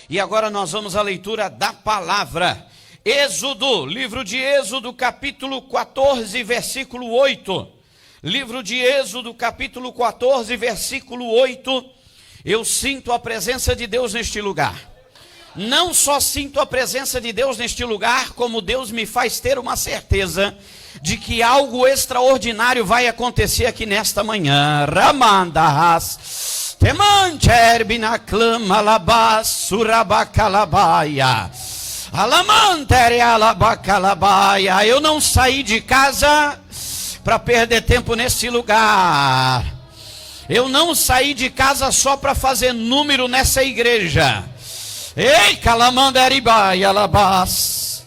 E agora nós vamos à leitura da palavra. Êxodo, livro de Êxodo, capítulo 14, versículo 8. Livro de Êxodo, capítulo 14, versículo 8. Eu sinto a presença de Deus neste lugar. Não só sinto a presença de Deus neste lugar, como Deus me faz ter uma certeza de que algo extraordinário vai acontecer aqui nesta manhã. Ramandas, temancher binaclama labas, surabacalabaia, alamantere alabacalabaia. Eu não saí de casa para perder tempo nesse lugar. Eu não saí de casa só para fazer número nessa igreja. Ei, calamanderibaia labas.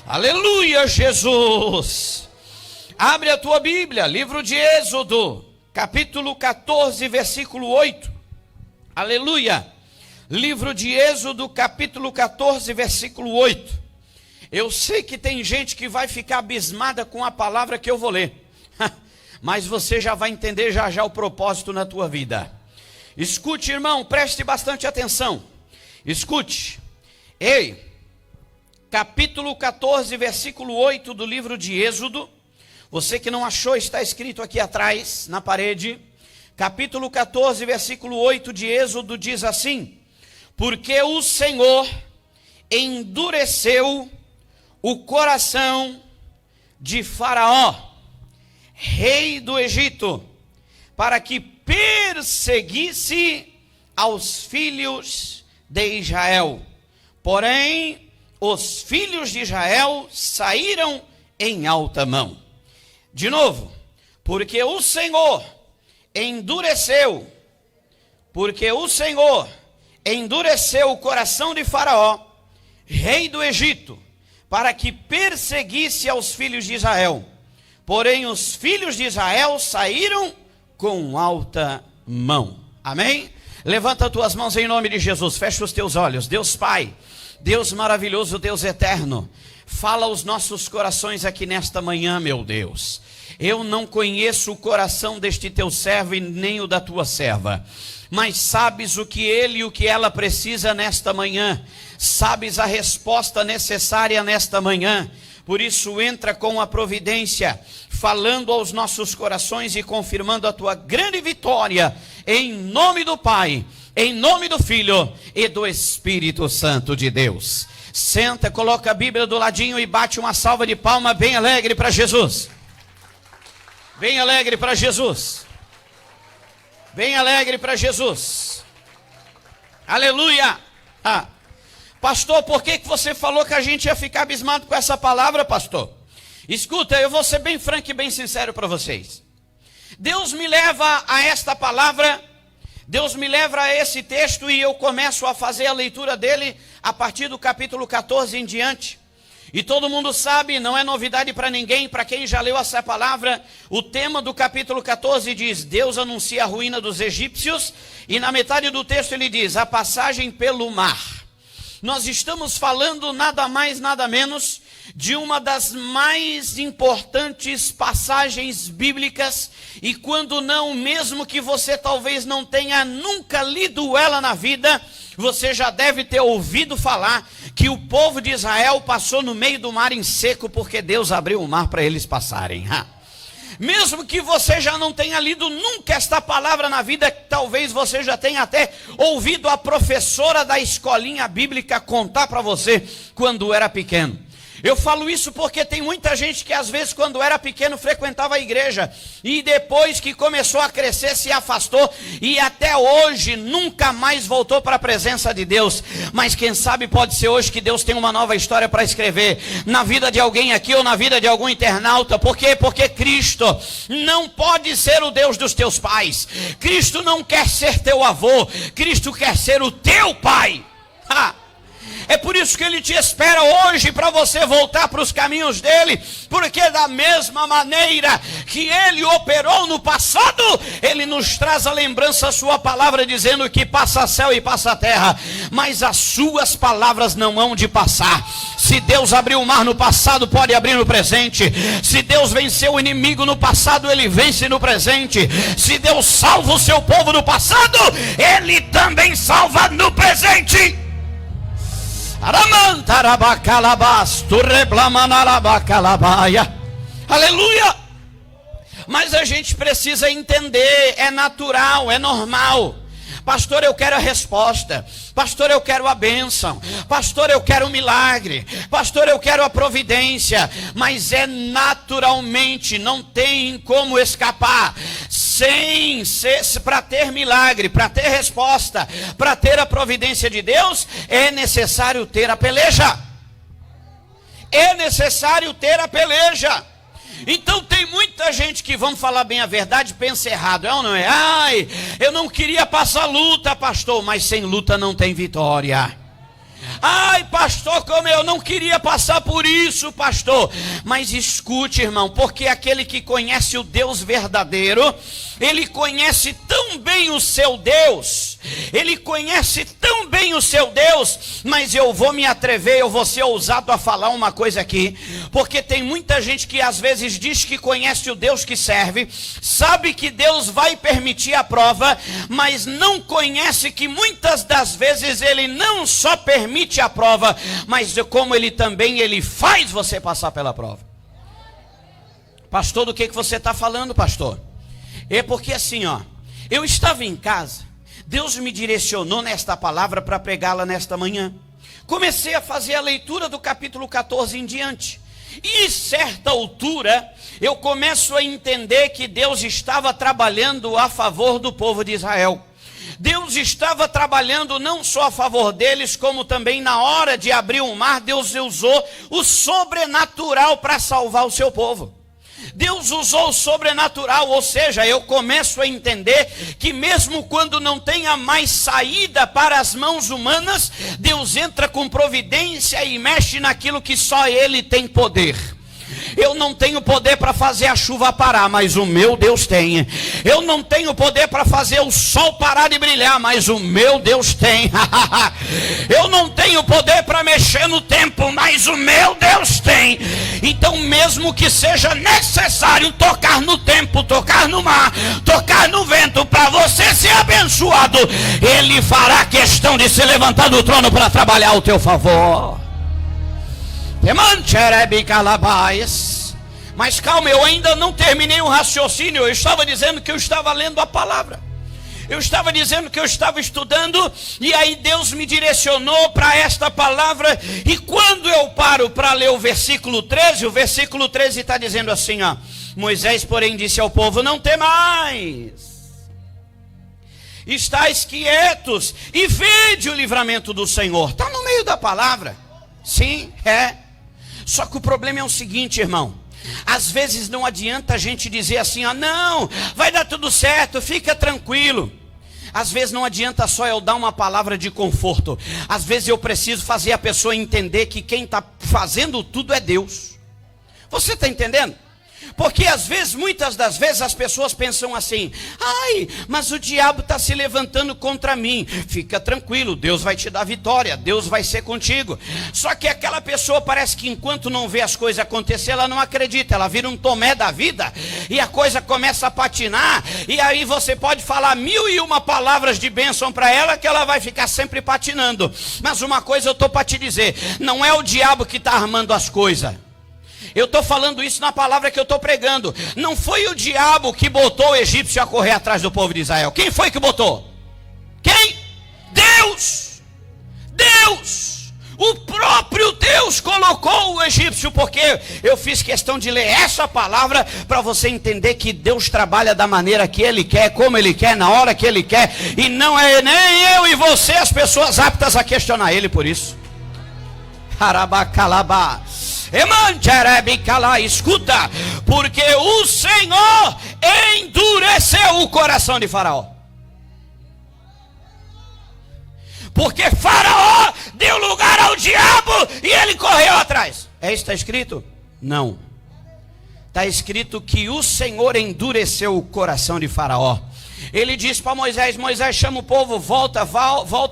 Aleluia, Jesus. Abre a tua Bíblia, livro de Êxodo, capítulo 14, versículo 8. Aleluia. Livro de Êxodo, capítulo 14, versículo 8. Eu sei que tem gente que vai ficar abismada com a palavra que eu vou ler. Mas você já vai entender já o propósito na tua vida. Escute, irmão, preste bastante atenção. Escute. Ei, capítulo 14, versículo 8 do livro de Êxodo. Você que não achou, está escrito aqui atrás, na parede. Capítulo 14, versículo 8 de Êxodo diz assim: porque o Senhor endureceu o coração de Faraó, rei do Egito, para que perseguisse aos filhos de Israel. Porém, os filhos de Israel saíram em alta mão. De novo, porque o Senhor endureceu o coração de Faraó, rei do Egito, para que perseguisse aos filhos de Israel. Porém, os filhos de Israel saíram com alta mão. Amém? Levanta as tuas mãos em nome de Jesus, fecha os teus olhos. Deus Pai, Deus maravilhoso, Deus eterno, fala aos nossos corações aqui nesta manhã, meu Deus. Eu não conheço o coração deste teu servo e nem o da tua serva, mas sabes o que ele e o que ela precisa nesta manhã. Sabes a resposta necessária nesta manhã. Por isso entra com a providência, falando aos nossos corações e confirmando a tua grande vitória, em nome do Pai, em nome do Filho e do Espírito Santo de Deus. Senta, coloca a Bíblia do ladinho e bate uma salva de palma bem alegre para Jesus. Bem alegre para Jesus. Bem alegre para Jesus. Aleluia. Pastor, por que você falou que a gente ia ficar abismado com essa palavra, pastor? Escuta, eu vou ser bem franco e bem sincero para vocês. Deus me leva a esta palavra, Deus me leva a esse texto e eu começo a fazer a leitura dele a partir do capítulo 14 em diante. E todo mundo sabe, não é novidade para ninguém, para quem já leu essa palavra, o tema do capítulo 14 diz: Deus anuncia a ruína dos egípcios, e na metade do texto ele diz: a passagem pelo mar. Nós estamos falando nada mais, nada menos de uma das mais importantes passagens bíblicas, e quando não, mesmo que você talvez não tenha nunca lido ela na vida, você já deve ter ouvido falar que o povo de Israel passou no meio do mar em seco, porque Deus abriu o mar para eles passarem. Mesmo que você já não tenha lido nunca esta palavra na vida, talvez você já tenha até ouvido a professora da escolinha bíblica contar para você quando era pequeno. Eu falo isso porque tem muita gente que às vezes quando era pequeno frequentava a igreja e depois que começou a crescer se afastou e até hoje nunca mais voltou para a presença de Deus. Mas quem sabe pode ser hoje que Deus tem uma nova história para escrever na vida de alguém aqui ou na vida de algum internauta. Por quê? Porque Cristo não pode ser o Deus dos teus pais. Cristo não quer ser teu avô. Cristo quer ser o teu pai. É por isso que ele te espera hoje para você voltar para os caminhos dele, porque da mesma maneira que ele operou no passado, ele nos traz a lembrança a sua palavra dizendo que passa céu e passa terra, mas as suas palavras não hão de passar. Se Deus abriu o mar no passado, pode abrir no presente. Se Deus venceu o inimigo no passado, ele vence no presente. Se Deus salva o seu povo no passado, ele também salva no presente. Aleluia! Mas a gente precisa entender, é natural, é normal. Pastor, eu quero a resposta. Pastor, eu quero a bênção. Pastor, eu quero o milagre. Pastor, eu quero a providência. Mas é naturalmente, não tem como escapar. Para ter milagre, para ter resposta, para ter a providência de Deus, é necessário ter a peleja. É necessário ter a peleja. Então tem muita gente que, vamos falar bem a verdade, pensa errado, é ou não é? Ai, eu não queria passar luta, pastor, mas sem luta não tem vitória. Ai, pastor, como eu não queria passar por isso, pastor. Mas escute, irmão, porque aquele que conhece o Deus verdadeiro, ele conhece tão bem o seu Deus, ele conhece tão bem o seu Deus, mas eu vou me atrever, eu vou ser ousado a falar uma coisa aqui, porque tem muita gente que às vezes diz que conhece o Deus que serve, sabe que Deus vai permitir a prova, mas não conhece que muitas das vezes ele não só permite a prova, mas como ele faz você passar pela prova. Pastor, do que você está falando, pastor? É porque assim, ó, eu estava em casa, Deus me direcionou nesta palavra para pregá-la nesta manhã. Comecei a fazer a leitura do capítulo 14 em diante. E certa altura, eu começo a entender que Deus estava trabalhando a favor do povo de Israel. Deus estava trabalhando não só a favor deles, como também na hora de abrir o mar, Deus usou o sobrenatural para salvar o seu povo. Deus usou o sobrenatural, ou seja, eu começo a entender que mesmo quando não tenha mais saída para as mãos humanas, Deus entra com providência e mexe naquilo que só Ele tem poder. Eu não tenho poder para fazer a chuva parar, mas o meu Deus tem. Eu não tenho poder para fazer o sol parar de brilhar, mas o meu Deus tem. Eu não tenho poder para mexer no tempo, mas o meu Deus tem. Então mesmo que seja necessário tocar no tempo, tocar no mar, tocar no vento, para você ser abençoado, Ele fará questão de se levantar do trono para trabalhar ao teu favor. Mas calma, eu ainda não terminei o raciocínio. Eu estava dizendo que eu estava lendo a palavra, eu estava dizendo que eu estava estudando, e aí Deus me direcionou para esta palavra. E quando eu paro para ler o versículo 13, o versículo 13 está dizendo assim, ó: Moisés, porém, disse ao povo: não temais, estais quietos e vede o livramento do Senhor. Está no meio da palavra, sim, é. Só que o problema é o seguinte, irmão: às vezes não adianta a gente dizer assim, ó, não, vai dar tudo certo, fica tranquilo. Às vezes não adianta só eu dar uma palavra de conforto. Às vezes eu preciso fazer a pessoa entender que quem está fazendo tudo é Deus. Você está entendendo? Porque às vezes, muitas das vezes as pessoas pensam assim: ai, mas o diabo está se levantando contra mim. Fica tranquilo, Deus vai te dar vitória, Deus vai ser contigo. Só que aquela pessoa parece que enquanto não vê as coisas acontecer, ela não acredita. Ela vira um Tomé da vida e a coisa começa a patinar. E aí você pode falar 1001 palavras de bênção para ela, que ela vai ficar sempre patinando. Mas uma coisa eu estou para te dizer: não é o diabo que está armando as coisas. Eu estou falando isso na palavra que eu estou pregando. Não foi o diabo que botou o egípcio a correr atrás do povo de Israel. Quem foi que botou? Quem? Deus. Deus. O próprio Deus colocou o egípcio. Porque eu fiz questão de ler essa palavra para você entender que Deus trabalha da maneira que Ele quer, como Ele quer, na hora que Ele quer. E não é nem eu e você as pessoas aptas a questionar Ele por isso. Harabacalabá. Escuta, porque o Senhor endureceu o coração de Faraó. Porque Faraó deu lugar ao diabo e ele correu atrás. É isso que está escrito? Não. Está escrito que o Senhor endureceu o coração de Faraó. Ele disse para Moisés: Moisés, chama o povo, volta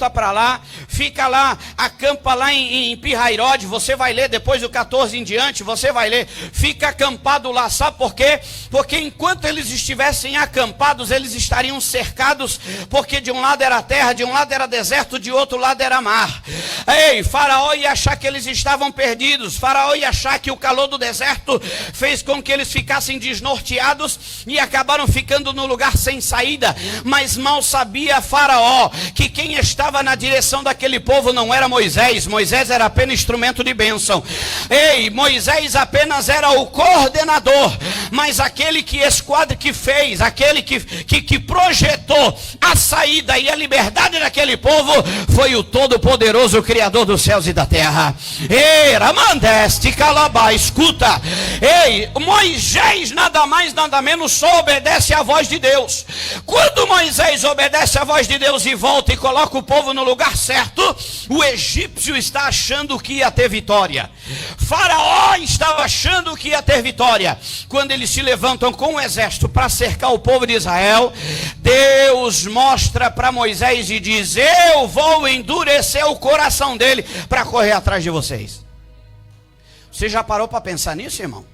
para lá, fica lá, acampa lá em Pi-Hairode, você vai ler depois do 14 em diante, você vai ler, fica acampado lá, sabe por quê? Porque enquanto eles estivessem acampados, eles estariam cercados, porque de um lado era terra, de um lado era deserto, de outro lado era mar. Ei, Faraó ia achar que eles estavam perdidos, Faraó ia achar que o calor do deserto fez com que eles ficassem desnorteados e acabaram ficando no lugar sem saída, mas mal sabia Faraó que quem estava na direção daquele povo não era Moisés. Moisés era apenas instrumento de bênção. Ei, Moisés apenas era o coordenador, mas aquele que fez, aquele que projetou a saída e a liberdade daquele povo foi o Todo-Poderoso, Criador dos céus e da terra. Ei, Ramandeste Calabá, escuta. Ei, Moisés nada mais nada menos só obedece à voz de Deus. Quando Moisés obedece à voz de Deus e volta e coloca o povo no lugar certo, o egípcio está achando que ia ter vitória. Faraó estava achando que ia ter vitória. Quando eles se levantam com o exército para cercar o povo de Israel, Deus mostra para Moisés e diz: eu vou endurecer o coração dele para correr atrás de vocês. Você já parou para pensar nisso, irmão?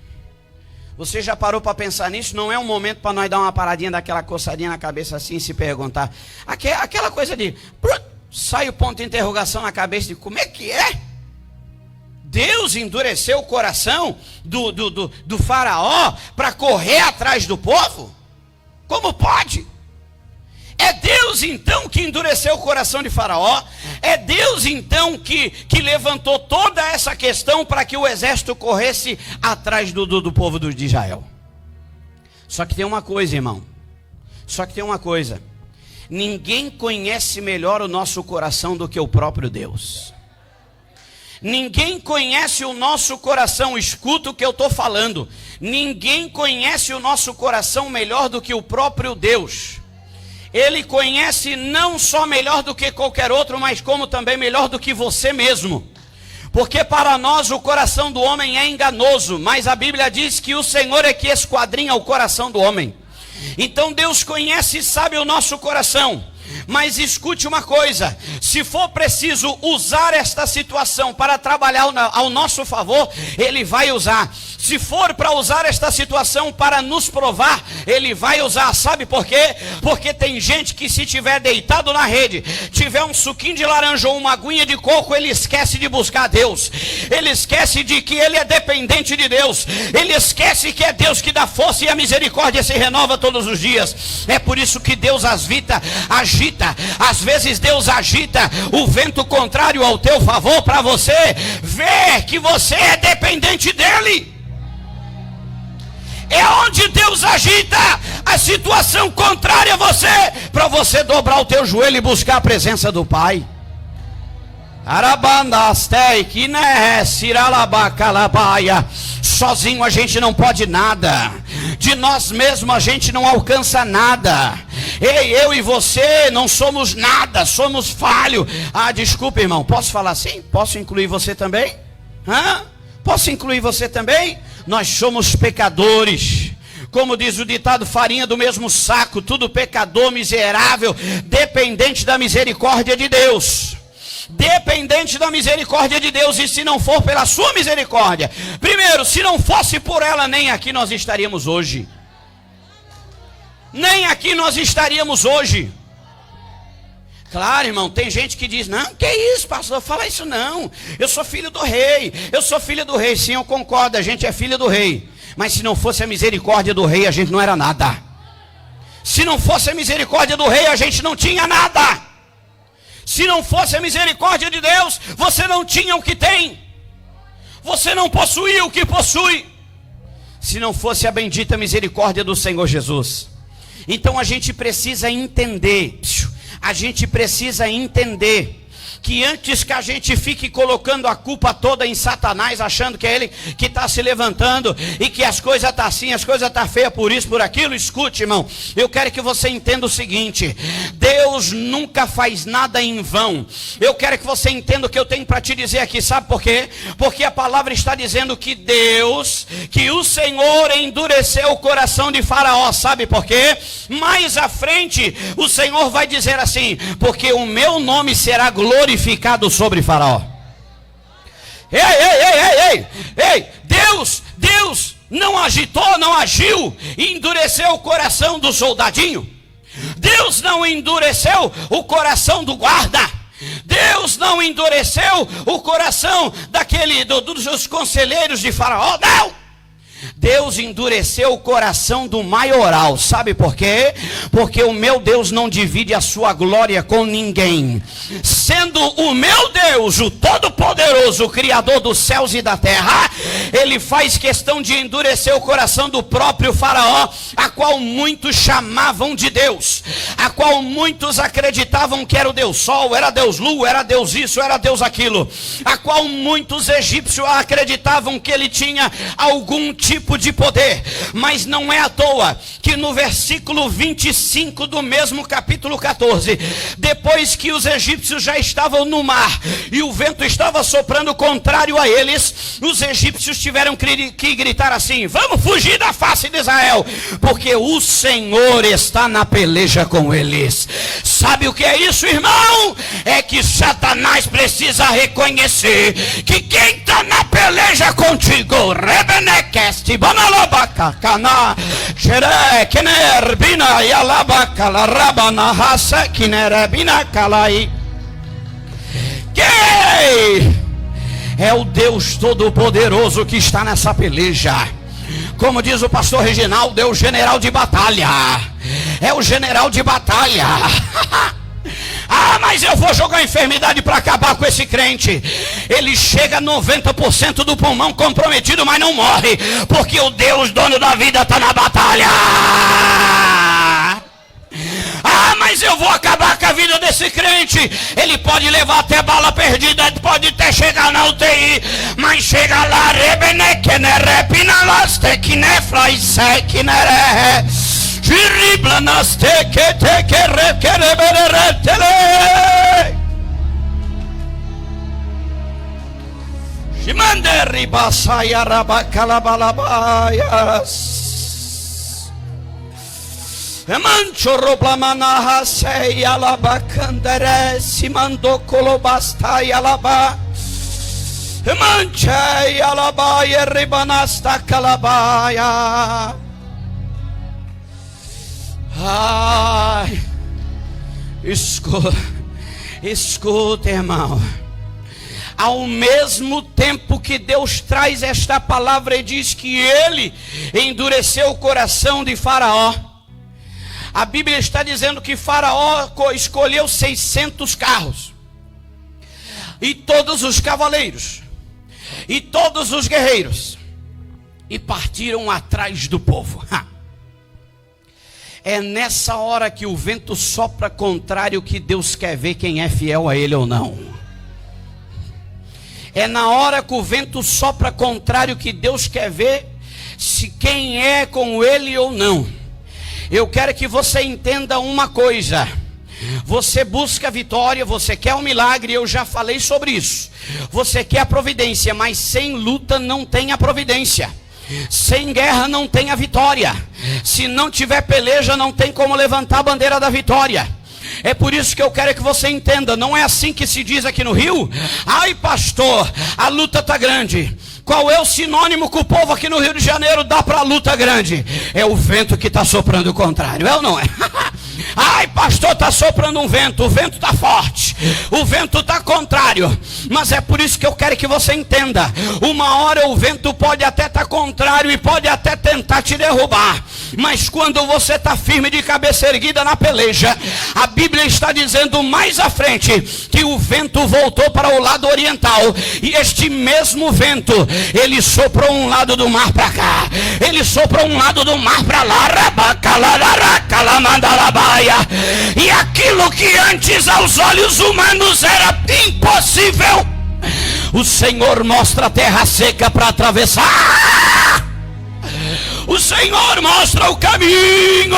Você já parou para pensar nisso? Não é um momento para nós dar uma paradinha daquela coçadinha na cabeça assim e se perguntar. Aquela coisa de... sai o ponto de interrogação na cabeça de como é que é? Deus endureceu o coração do faraó para correr atrás do povo? Como pode? É Deus então que endureceu o coração de Faraó? É Deus então que levantou toda essa questão para que o exército corresse atrás do povo de Israel? Só que tem uma coisa, irmão. Só que tem uma coisa. Ninguém conhece melhor o nosso coração do que o próprio Deus. Ninguém conhece o nosso coração, escuta o que eu estou falando. Ninguém conhece o nosso coração melhor do que o próprio Deus. Ele conhece não só melhor do que qualquer outro, mas como também melhor do que você mesmo. Porque para nós o coração do homem é enganoso, mas a Bíblia diz que o Senhor é que esquadrinha o coração do homem. Então Deus conhece e sabe o nosso coração. Mas escute uma coisa, se for preciso usar esta situação para trabalhar ao nosso favor, Ele vai usar. Se for para usar esta situação para nos provar, Ele vai usar. Sabe por quê? Porque tem gente que se tiver deitado na rede, tiver um suquinho de laranja ou uma aguinha de coco, ele esquece de buscar Deus. Ele esquece de que ele é dependente de Deus. Ele esquece que é Deus que dá força e a misericórdia se renova todos os dias. É por isso que Deus agita. Às vezes Deus agita o vento contrário ao teu favor para você ver que você é dependente dEle. É onde Deus agita a situação contrária a você, para você dobrar o teu joelho e buscar a presença do Pai. Sozinho a gente não pode nada. De nós mesmos a gente não alcança nada. Ei, eu e você não somos nada, somos falho. Ah, desculpa, irmão, posso falar assim? Posso incluir você também? Posso incluir você também? Nós somos pecadores. Como diz o ditado, farinha do mesmo saco, tudo pecador, miserável, dependente da misericórdia de Deus. Dependente da misericórdia de Deus. E se não for pela sua misericórdia, primeiro, se não fosse por ela, nem aqui nós estaríamos hoje. Nem aqui nós estaríamos hoje. Claro, irmão, tem gente que diz: não, que isso, pastor, fala isso não, eu sou filho do rei, eu sou filho do rei. Sim, eu concordo, a gente é filho do rei, mas se não fosse a misericórdia do rei, a gente não era nada. Se não fosse a misericórdia do rei, a gente não tinha nada. Se não fosse a misericórdia de Deus, você não tinha o que tem, você não possuía o que possui, se não fosse a bendita misericórdia do Senhor Jesus. Então a gente precisa entender, que antes que a gente fique colocando a culpa toda em Satanás, achando que é ele que está se levantando e que as coisas estão assim, as coisas estão feias por isso, por aquilo, escute, irmão, eu quero que você entenda o seguinte: Deus nunca faz nada em vão. Eu quero que você entenda o que eu tenho para te dizer aqui, sabe por quê? Porque a palavra está dizendo que o Senhor endureceu o coração de Faraó, sabe por quê? Mais à frente, o Senhor vai dizer assim: porque o meu nome será glorificado glorificado sobre Faraó. Ei, Deus não agitou, não agiu e endureceu o coração do soldadinho. Deus não endureceu o coração do guarda. Deus não endureceu o coração dos conselheiros de Faraó, não. Deus endureceu o coração do maioral. Sabe por quê? Porque o meu Deus não divide a sua glória com ninguém. Sendo o meu Deus o Todo-Poderoso, o Criador dos céus e da terra, Ele faz questão de endurecer o coração do próprio Faraó, a qual muitos chamavam de Deus, a qual muitos acreditavam que era o Deus Sol, era Deus Lua, era Deus isso, era Deus aquilo, a qual muitos egípcios acreditavam que ele tinha algum tipo de poder. Mas não é à toa que no versículo 25 do mesmo capítulo 14, depois que os egípcios já estavam no mar e o vento estava soprando contrário a eles, os egípcios tiveram que gritar assim: vamos fugir da face de Israel, porque o Senhor está na peleja com eles. Sabe o que é isso, irmão? É que Satanás precisa reconhecer que quem está na peleja contigo, Rebenekeste, Banalabacacana, Jerekenerbina, Yalabacala, Rabana, Hasa, Kinerebina, Kalai. Quem é o Deus Todo-Poderoso que está nessa peleja? Como diz o pastor Reginaldo, é o general de batalha. É o general de batalha. Ah, mas eu vou jogar enfermidade para acabar com esse crente. Ele chega a 90% do pulmão comprometido, mas não morre, porque o Deus dono da vida está na batalha. Ah, mas eu vou acabar com a vida desse crente. Ele pode levar até bala perdida, pode até chegar na UTI, mas chega lá, Mancho roblamanaha sei alabacandere si mando colobastai alaba manchei alabaia ribanasta calabaia. Ai, escuta, irmão. Ao mesmo tempo que Deus traz esta palavra e diz que Ele endureceu o coração de Faraó, a Bíblia está dizendo que Faraó escolheu 600 carros, e todos os cavaleiros, e todos os guerreiros, e partiram atrás do povo. É nessa hora que o vento sopra contrário que Deus quer ver quem é fiel a Ele ou não. É na hora que o vento sopra contrário que Deus quer ver se quem é com Ele ou não. Eu quero que você entenda uma coisa. Você busca a vitória, você quer um milagre, eu já falei sobre isso. Você quer a providência, mas sem luta não tem a providência. Sem guerra não tem a vitória. Se não tiver peleja, não tem como levantar a bandeira da vitória. É por isso que eu quero que você entenda. Não é assim que se diz aqui no Rio. Ai, pastor, a luta está grande. Qual é o sinônimo que o povo aqui no Rio de Janeiro dá para a luta grande? É o vento que está soprando o contrário, é ou não é? Ai, pastor, está soprando um vento, o vento está forte, o vento está contrário. Mas é por isso que eu quero que você entenda. Uma hora o vento pode até estar contrário e pode até tentar te derrubar, mas quando você está firme de cabeça erguida na peleja, a Bíblia está dizendo mais à frente que o vento voltou para o lado oriental, e este mesmo vento, ele soprou um lado do mar para cá, ele soprou um lado do mar para lá, e aquilo que antes aos olhos humanos era impossível, o Senhor mostra a terra seca para atravessar. O Senhor mostra o caminho.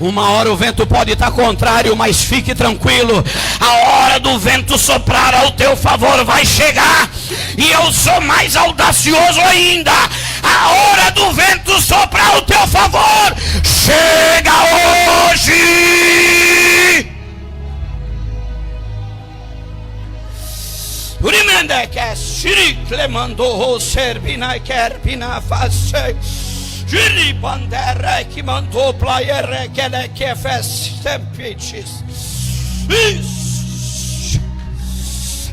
Uma hora o vento pode estar contrário, mas fique tranquilo. A hora do vento soprar ao teu favor vai chegar. E eu sou mais audacioso ainda. A hora do vento soprar ao teu favor chega hoje. Clemandou Servina Kerpina Face Giribandere que mandou Playere que fez tempetes.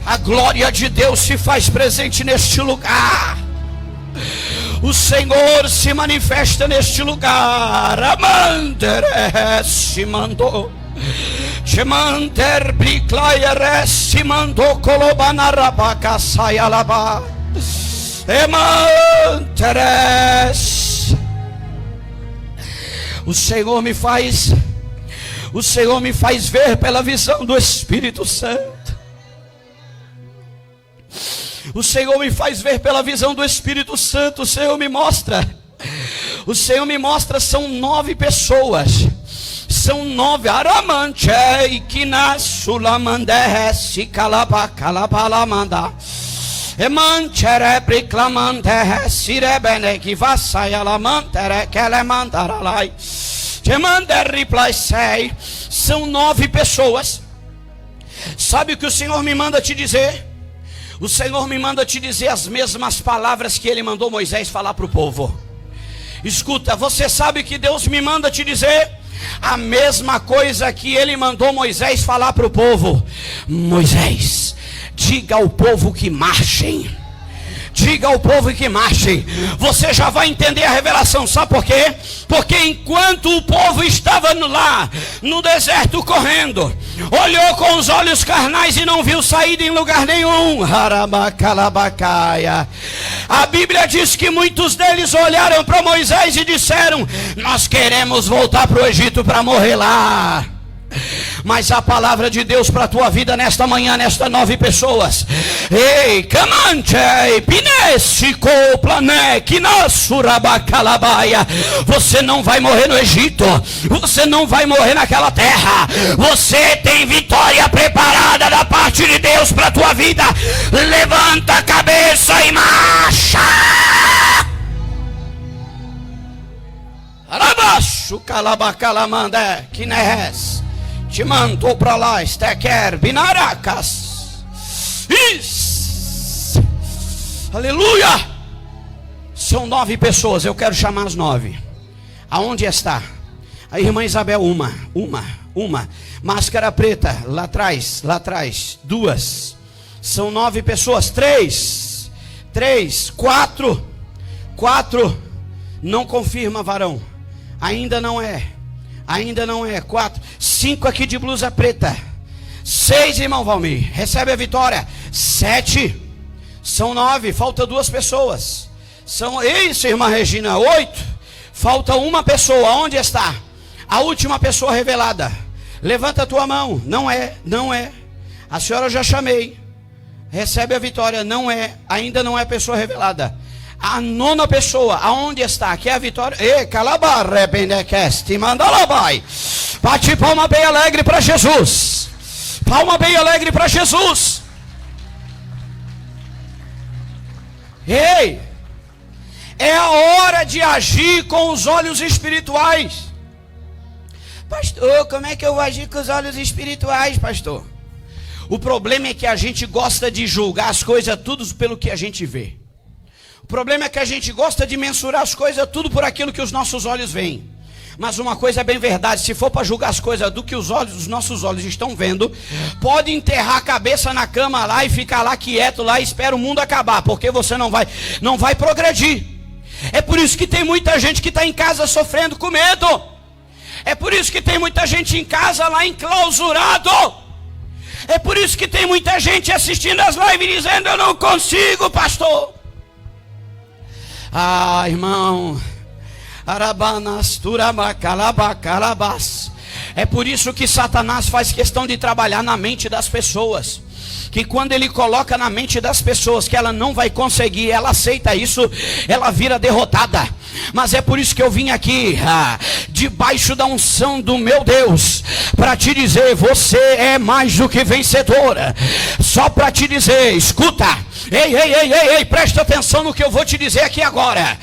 A glória de Deus se faz presente neste lugar. O Senhor se manifesta neste lugar. Amandere se mandou. Chemander Briclayer se mandou. Colobanarabaca Sayalaba. Emanteres. O Senhor me faz ver pela visão do Espírito Santo. O Senhor me faz ver pela visão do Espírito Santo. O Senhor me mostra. São 9 pessoas. São 9. Aramante e que na sulamande se calabacalabalamanda. Emantere preclamante sirebene que vassaia lamantere que le mandaralai. Chemander reply sei. São 9 pessoas. Sabe o que o Senhor me manda te dizer? O Senhor me manda te dizer as mesmas palavras que Ele mandou Moisés falar para o povo. Escuta, você sabe que Deus me manda te dizer a mesma coisa que Ele mandou Moisés falar para o povo. Moisés, diga ao povo que marchem. Diga ao povo que marchem. Você já vai entender a revelação. Sabe por quê? Porque enquanto o povo estava lá no deserto correndo, olhou com os olhos carnais e não viu saída em lugar nenhum. A Bíblia diz que muitos deles olharam para Moisés e disseram: nós queremos voltar para o Egito para morrer lá. Mas a palavra de Deus para a tua vida nesta manhã, nestas 9 pessoas. Ei, camante, pinesico, plané, kinassurabacalabaia. Você não vai morrer no Egito. Você não vai morrer naquela terra. Você tem vitória preparada da parte de Deus para a tua vida. Levanta a cabeça e marcha. Arabaxo, calabacalamandé, quineres. Te mandou para lá, Estequer, Binaracas. Isso. Aleluia. São 9 pessoas, eu quero chamar as 9. Aonde está? A irmã Isabel, uma. Máscara preta, lá atrás. 2. São 9 pessoas. 3. 4. Não confirma, varão. Ainda não é. 4. 5 aqui de blusa preta. 6, irmão Valmir. Recebe a vitória. 7. São 9. Falta 2 pessoas. Isso, irmã Regina. 8. Falta uma pessoa. Onde está? A última pessoa revelada. Levanta a tua mão. Não é. A senhora eu já chamei. Recebe a vitória. Não é. Ainda não é a pessoa revelada. A 9ª pessoa, aonde está? Aqui é a vitória. E calabarre bendequeste, manda lá vai. Bate palma bem alegre para Jesus. Palma bem alegre para Jesus. Ei, é a hora de agir com os olhos espirituais. Pastor, como é que eu vou agir com os olhos espirituais, pastor? O problema é que a gente gosta de julgar as coisas tudo pelo que a gente vê. O problema é que a gente gosta de mensurar as coisas tudo por aquilo que os nossos olhos veem. Mas uma coisa é bem verdade: se for para julgar as coisas do que os nossos olhos estão vendo, pode enterrar a cabeça na cama lá e ficar lá quieto lá e espera o mundo acabar, porque você não vai progredir. É por isso que tem muita gente que está em casa sofrendo com medo. É por isso que tem muita gente em casa lá enclausurado. É por isso que tem muita gente assistindo as lives dizendo: eu não consigo, pastor. Ah, irmão, Arabanas, Turabacalabacalabas. É por isso que Satanás faz questão de trabalhar na mente das pessoas. Que quando ele coloca na mente das pessoas que ela não vai conseguir, ela aceita isso, ela vira derrotada. Mas é por isso que eu vim aqui, debaixo da unção do meu Deus, para te dizer: você é mais do que vencedora. Só para te dizer, escuta. Ei, presta atenção no que eu vou te dizer aqui agora.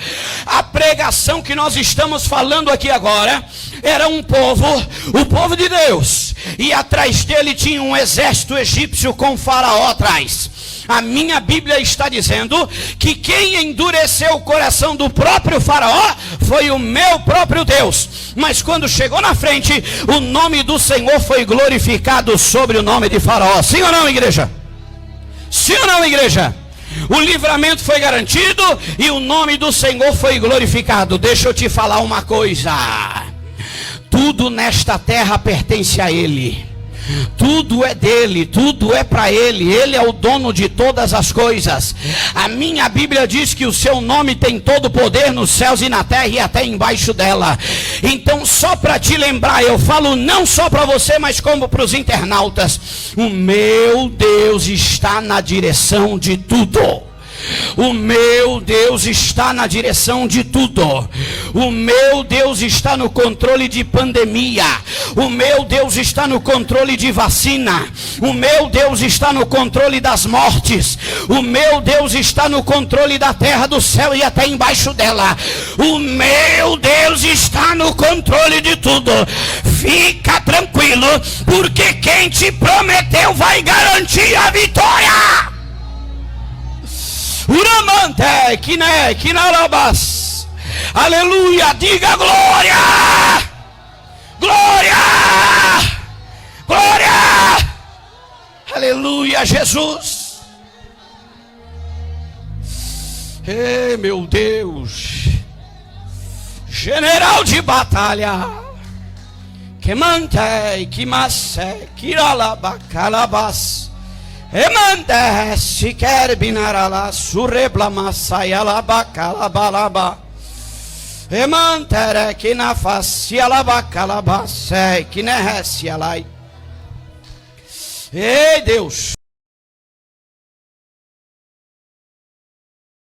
A pregação que nós estamos falando aqui agora era um povo, o povo de Deus, e atrás dele tinha um exército egípcio com Faraó atrás. A minha Bíblia está dizendo que quem endureceu o coração do próprio Faraó foi o meu próprio Deus. Mas quando chegou na frente, o nome do Senhor foi glorificado sobre o nome de Faraó. Sim ou não, igreja? Sim ou não, igreja? O livramento foi garantido e o nome do Senhor foi glorificado. Deixa eu te falar uma coisa: tudo nesta terra pertence a Ele. Tudo é dele, tudo é para ele. Ele é o dono de todas as coisas. A minha Bíblia diz que o seu nome tem todo o poder nos céus e na terra e até embaixo dela. Então, só para te lembrar, eu falo não só para você, mas como para os internautas: o meu Deus está na direção de tudo. O meu Deus está na direção de tudo. O meu Deus está no controle de pandemia. O meu Deus está no controle de vacina. O meu Deus está no controle das mortes. O meu Deus está no controle da terra, do céu e até embaixo dela. O meu Deus está no controle de tudo. Fica tranquilo, porque quem te prometeu vai garantir a vitória. Uramante, Kinarabas. Aleluia, diga glória! Glória! Glória! Aleluia, Jesus! Ei, meu Deus! General de batalha! Que mantei, que masse, que alabacalabas. Emande se quer binarala surrebla masaya bacalabalaba. Emantere que na face alabacalaba sei que ne alai. Ei, Deus.